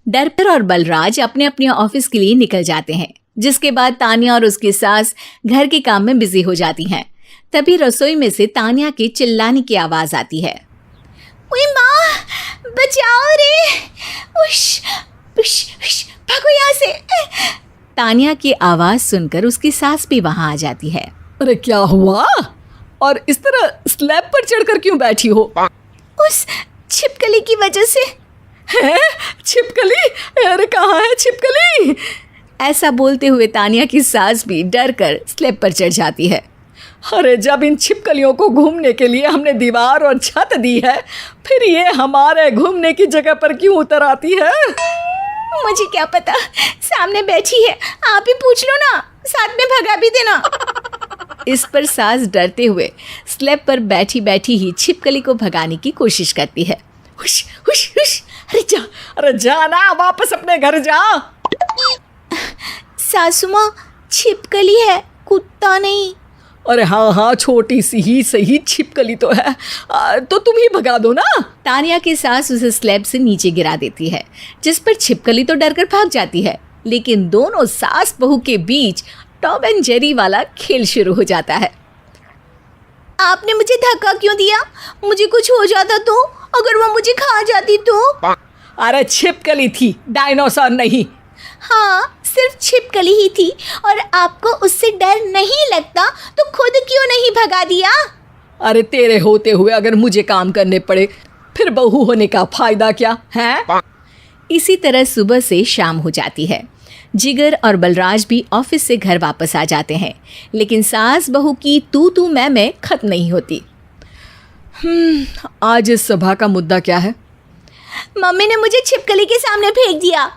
डरकर और बलराज अपने अपने ऑफिस के लिए निकल जाते हैं, जिसके बाद तानिया और उसकी सास घर के काम में बिजी हो जाती हैं। तभी रसोई में से तानिया के चिल्लाने की आवाज आती है। ओए माँ, बचाओ रे! उश, उश, उश, भागो यहाँ से! तानिया की आवाज सुनकर उसकी सास भी वहां आ जाती है। अरे क्या हुआ? और इस तरह स्लैब पर चढ़कर क्यों बैठी हो? उस छिपकली की वजह से। है? छिपकली? अरे कहाँ है छिपकली? ऐसा बोलते हुए तानिया की सास भी डर कर स्लैब पर चढ़ जाती है। अरे जब इन छिपकलियों को घूमने के लिए हमने दीवार और छत दी है, फिर ये हमारे घूमने की जगह पर क्यों उतर आती है? मुझे क्या पता, सामने बैठी है, आप ही पूछ लो ना, साथ में भगा भी देना। इस पर सास डरते हुए स्लैब पर बैठी बैठी ही छिपकली को भगाने की कोशिश करती है। हुश, हुश, हुश, अरे जा ना, वापस अपने घर जा। सासू माँ, छिपकली है, कुत्ता नहीं। अरे हाँ, छोटी सी ही सही छिपकली तो है, तो तुम ही भगा दो ना। तानिया की सास उसे स्लैब से नीचे गिरा देती है, जिस पर छिपकली तो डरकर भाग जाती है, लेकिन दोनों सास बहू के बीच टॉम एंड जेरी वाला खेल शुरू हो जाता है। आपने मुझे धक्का क्यों दिया? मुझे कुछ हो जाता तो? अगर वो मुझे खा जाती तो? अरे छिपकली थी, डायनासोर नहीं। हाँ, सिर्फ छिपकली ही थी, और आपको उससे डर नहीं लगता तो खुद क्यों नहीं भगा दिया? अरे तेरे होते हुए अगर मुझे काम करने पड़े, फिर बहू होने का फायदा क्या है? इसी तरह सुबह से शाम हो जाती है। जिगर और बलराज भी ऑफिस से घर वापस आ जाते हैं, लेकिन सास बहू की तू मैं खत्म नहीं होती। आज इस सभा का मुद्दा क्या है? मम्मी ने मुझे छिपकली के सामने फेंक दिया।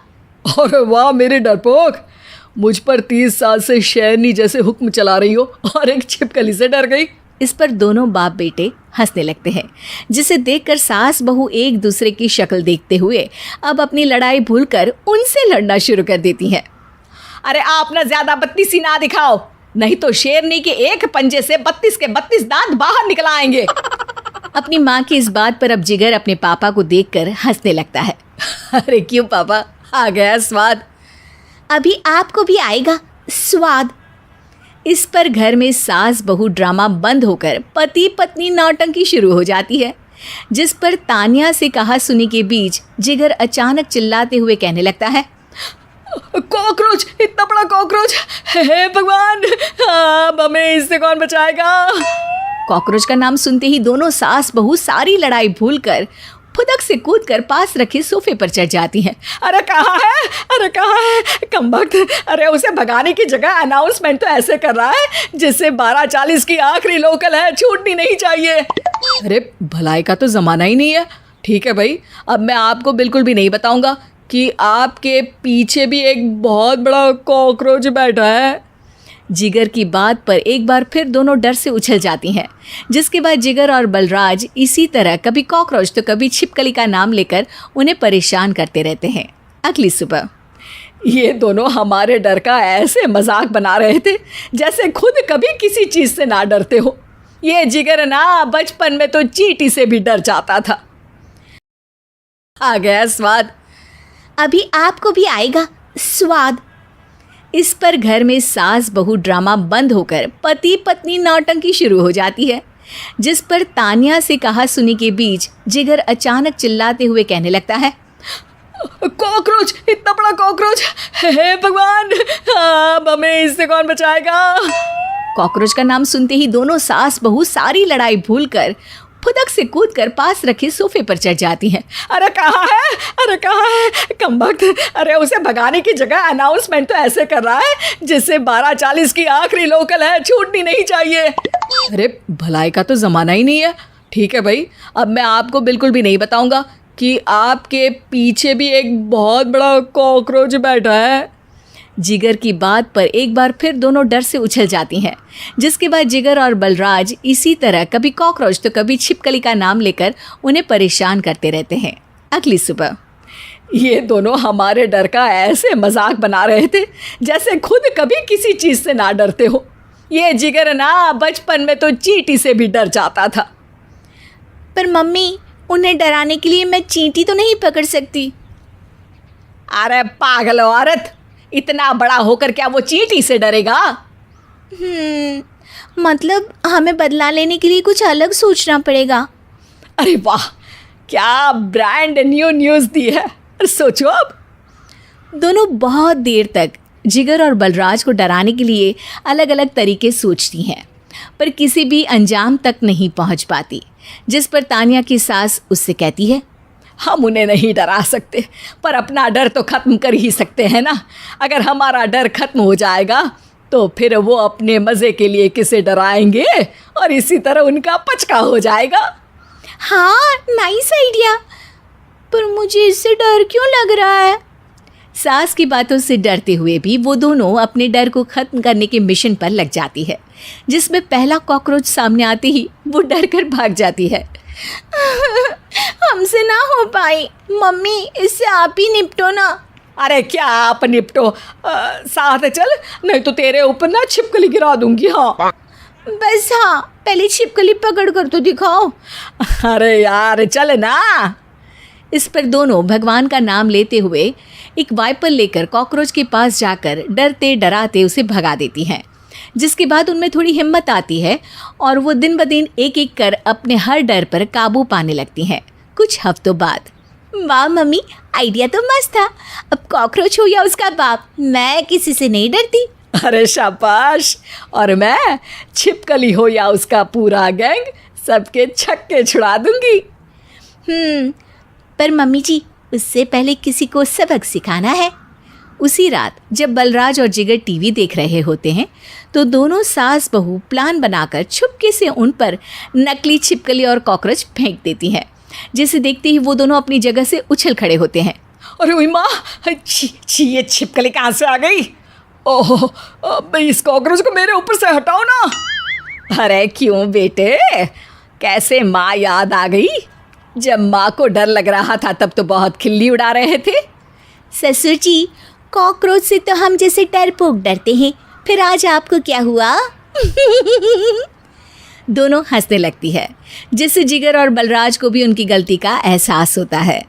अरे वाह मेरे डरपोक, मुझ पर 30 साल से शेरनी जैसे हुक्म चला रही हो और एक छिपकली से डर गई। इस पर दोनों बाप बेटे हंसने लगते हैं, जिसे देखकर सास बहू एक दूसरे की शक्ल देखते हुए अब अपनी लड़ाई भूलकर उनसे लड़ना शुरू कर देती हैं। अरे आप ना ज्यादा बत्तीसी ना दिखाओ, नहीं तो शेरनी के एक पंजे से 32 के 32 दांत बाहर निकल आएंगे। अपनी माँ की इस बात पर अब जिगर अपने पापा को देखकर हंसने लगता है। अरे क्यों पापा, आ गया स्वाद। अभी आपको भी आएगा स्वाद। इस पर घर में सास बहू ड्रामा बंद होकर पति पत्नी नौटंकी शुरू हो जाती है, जिस पर तानिया से कहा सुनी के बीच जिगर अचानक चिल्लाते हुए कहने लगता है। कॉकरोच, इतना बड़ा कॉकरोच! हे भगवान, अब हमें इससे कौन बचाएगा? कॉकरोच का नाम सुनते ही दोनों सास बहू सारी लड़ाई भूलकर फुदक से कूदकर पास रखे सोफे पर चढ़ जाती हैं। अरे कहाँ है? अरे कहाँ है कमबख्त? अरे उसे भगाने की जगह अनाउंसमेंट तो ऐसे कर रहा है जिससे 12:40 की आखिरी लोकल है, छूटनी नहीं चाहिए। अरे भलाई का तो ज़माना ही नहीं है। ठीक है भाई, अब मैं आपको बिल्कुल भी नहीं बताऊंगा कि आपके पीछे भी एक बहुत बड़ा कॉकरोच बैठा है। जिगर की बात पर एक बार फिर दोनों डर से उछल जाती हैं, जिसके बाद जिगर और बलराज इसी तरह कभी कॉकरोच तो कभी छिपकली का नाम लेकर उन्हें परेशान करते रहते हैं। अगली सुबह ये दोनों हमारे डर का ऐसे मजाक बना रहे थे जैसे खुद कभी किसी चीज़ से ना डरते हो। ये जिगर ना बचपन में तो चींटी से भी डर जाता था। आ गया स्वाद। अभी आपको भी आएगा स्वाद। इस पर घर में सास बहू ड्रामा बंद होकर पति पत्नी नौटंकी शुरू हो जाती है, जिस पर तानिया से कहा सुनी के बीच जिगर अचानक चिल्लाते हुए कहने लगता है। कॉकरोच, इतना बड़ा कॉकरोच! हे भगवान, अब हमें इससे कौन बचाएगा? कॉकरोच का नाम सुनते ही दोनों सास बहू सारी लड़ाई भूलकर फुदक से कूदकर पास रखे सोफे पर चढ़ जाती हैं। अरे कहाँ है? अरे कहाँ है कमबख्त? अरे उसे भगाने की जगह अनाउंसमेंट तो ऐसे कर रहा है जिससे 12:40 की आखिरी लोकल है, छूटनी नहीं चाहिए। अरे भलाई का तो ज़माना ही नहीं है। ठीक है भाई, अब मैं आपको बिल्कुल भी नहीं बताऊंगा कि आपके पीछे भी एक बहुत बड़ा कॉकरोच बैठा है। जिगर की बात पर एक बार फिर दोनों डर से उछल जाती हैं, जिसके बाद जिगर और बलराज इसी तरह कभी कॉकरोच तो कभी छिपकली का नाम लेकर उन्हें परेशान करते रहते हैं। अगली सुबह ये दोनों हमारे डर का ऐसे मजाक बना रहे थे जैसे खुद कभी किसी चीज़ से ना डरते हो। ये जिगर ना बचपन में तो चींटी से भी डर जाता था। पर मम्मी, उन्हें डराने के लिए मैं चींटी तो नहीं पकड़ सकती। अरे पागल औरत, इतना बड़ा होकर क्या वो चींटी से डरेगा? मतलब हमें बदला लेने के लिए कुछ अलग सोचना पड़ेगा। अरे वाह, क्या ब्रांड न्यू न्यूज़ दी है। सोचो अब। दोनों बहुत देर तक जिगर और बलराज को डराने के लिए अलग अलग तरीके सोचती हैं, पर किसी भी अंजाम तक नहीं पहुंच पाती। जिस पर तानिया की सास उससे कहती है, हम उन्हें नहीं डरा सकते, पर अपना डर तो ख़त्म कर ही सकते हैं ना। अगर हमारा डर खत्म हो जाएगा तो फिर वो अपने मज़े के लिए किसे डराएंगे और इसी तरह उनका पचका हो जाएगा। हाँ, नाइस आइडिया, पर मुझे इससे डर क्यों लग रहा है? सास की बातों से डरते हुए भी वो दोनों अपने डर को ख़त्म करने के मिशन पर लग जाती है, जिसमें पहला कॉकरोच सामने आते ही वो डर कर भाग जाती है। हमसे ना हो पाई, मम्मी इससे आप ही निपटो ना। अरे क्या आप निपटो, साथ चल, नहीं तो तेरे ऊपर ना छिपकली गिरा दूंगी। हाँ बस, हाँ पहले छिपकली पकड़ कर तो दिखाओ। अरे यार चल ना। इस पर दोनों भगवान का नाम लेते हुए एक वाइपर लेकर कॉकरोच के पास जाकर डरते डराते उसे भगा देती हैं, जिसके बाद उनमें थोड़ी हिम्मत आती है और वो दिन ब दिन एक एक कर अपने हर डर पर काबू पाने लगती हैं। कुछ हफ्तों बाद, वाह मम्मी, आइडिया तो मस्त था। अब कॉकरोच हो या उसका बाप, मैं किसी से नहीं डरती। अरे शाबाश। और मैं छिपकली हो या उसका पूरा गैंग, सबके छक्के छुड़ा दूंगी। पर मम्मी जी, उससे पहले किसी को सबक सिखाना है। उसी रात जब बलराज और जिगर टीवी देख रहे होते हैं तो दोनों सास बहू प्लान बनाकर छुपके से उन पर नकली छिपकली और कॉकरोच फेंक देती हैं, जिसे देखते ही वो दोनों अपनी जगह से उछल खड़े होते हैं। अरे ओए माँ, छी ये छिपकली कहाँ से आ गई? ओह, इस कॉकरोच को मेरे ऊपर से हटाओ ना। अरे क्यों बेटे, कैसे माँ याद आ गई? जब माँ को डर लग रहा था तब तो बहुत खिल्ली उड़ा रहे थे। ससुर जी, कॉकरोच से तो हम जैसे डरपोक डरते हैं, फिर आज आपको क्या हुआ? दोनों हंसने लगती है, जिससे जिगर और बलराज को भी उनकी गलती का एहसास होता है।